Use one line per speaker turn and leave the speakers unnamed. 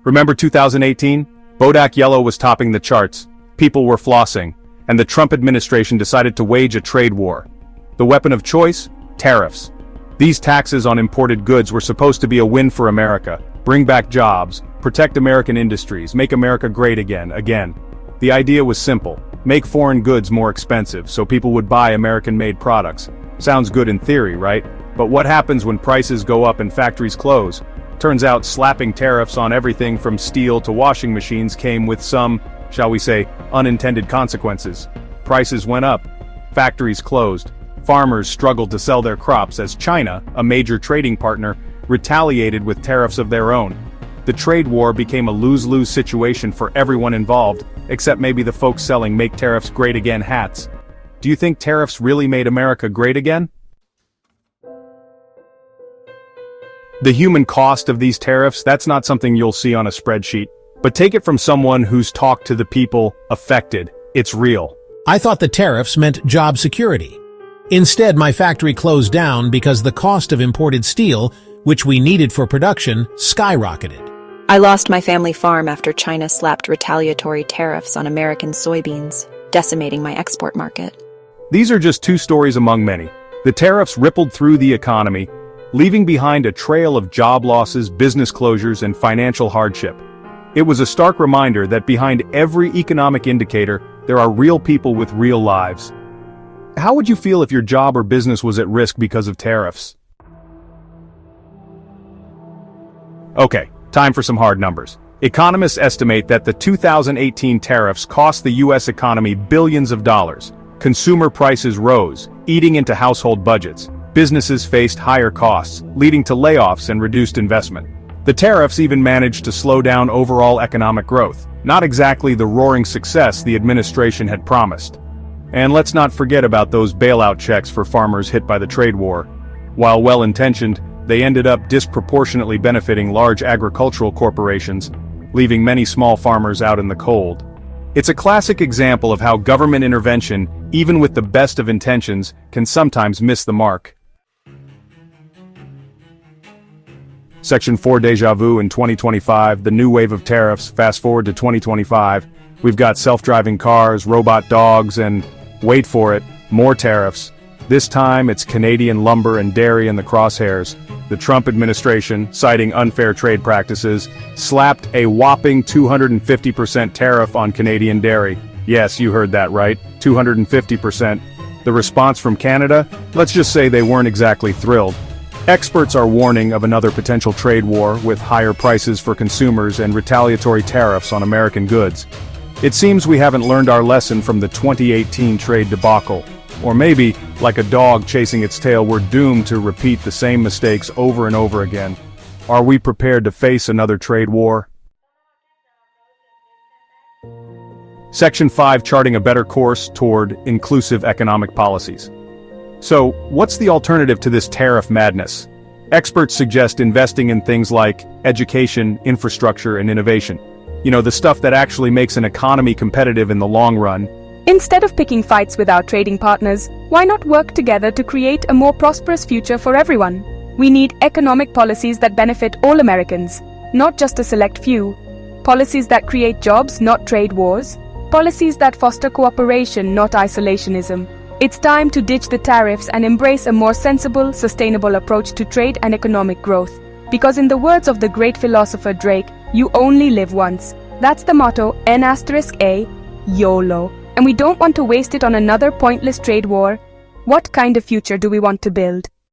Remember 2018? Bodak Yellow was topping the charts, people were flossing, and the Trump administration decided to wage a trade war. The weapon of choice? Tariffs. These taxes on imported goods were supposed to be a win for America, bring back jobs, protect American industries, make America great again. The idea was simple: make foreign goods more expensive so people would buy American-made products. Sounds good in theory, right? But what happens when prices go up and factories close? Turns out slapping tariffs on everything from steel to washing machines came with some, shall we say, unintended consequences. Prices went up, factories closed, farmers struggled to sell their crops as China, a major trading partner, retaliated with tariffs of their own. The trade war became a lose-lose situation for everyone involved, except maybe the folks selling "Make Tariffs Great Again" hats. Do you think tariffs really made America great again? The human cost of these tariffs, that's not something you'll see on a spreadsheet. But take it from someone who's talked to the people affected. It's real.
I thought the tariffs meant job security. Instead, my factory closed down because the cost of imported steel, which we needed for production, skyrocketed.
I lost my family farm after China slapped retaliatory tariffs on American soybeans, decimating my export market.
These are just two stories among many. The tariffs rippled through the economy, leaving behind a trail of job losses, business closures, and financial hardship. It was a stark reminder that behind every economic indicator, there are real people with real lives. How would you feel if your job or business was at risk because of tariffs? Okay, time for some hard numbers. Economists estimate that the 2018 tariffs cost the U.S. economy billions of dollars. Consumer prices rose, eating into household budgets. Businesses faced higher costs, leading to layoffs and reduced investment. The tariffs even managed to slow down overall economic growth, not exactly the roaring success the administration had promised. And let's not forget about those bailout checks for farmers hit by the trade war. While well-intentioned, they ended up disproportionately benefiting large agricultural corporations, leaving many small farmers out in the cold. It's a classic example of how government intervention, even with the best of intentions, can sometimes miss the mark. Section 4 Deja Vu in 2025, the new wave of tariffs. Fast forward to 2025, we've got self-driving cars, robot dogs, and, wait for it, more tariffs. This time it's Canadian lumber and dairy in the crosshairs. The Trump administration, citing unfair trade practices, slapped a whopping 250% tariff on Canadian dairy. Yes, you heard that right, 250%. The response from Canada? Let's just say they weren't exactly thrilled. Experts are warning of another potential trade war with higher prices for consumers and retaliatory tariffs on American goods. It seems we haven't learned our lesson from the 2018 trade debacle. Or maybe, like a dog chasing its tail, we're doomed to repeat the same mistakes over and over again. Are we prepared to face another trade war? Section 5 Charting a better course toward inclusive economic policies. So, what's the alternative to this tariff madness? Experts suggest investing in things like education, infrastructure, and innovation. You know, the stuff that actually makes an economy competitive in the long run.
Instead of picking fights with our trading partners, why not work together to create a more prosperous future for everyone? We need economic policies that benefit all Americans, not just a select few. Policies that create jobs, not trade wars. Policies that foster cooperation, not isolationism. It's time to ditch the tariffs and embrace a more sensible, sustainable approach to trade and economic growth. Because in the words of the great philosopher Drake, you only live once. That's the motto, N*A, YOLO. And we don't want to waste it on another pointless trade war. What kind of future do we want to build?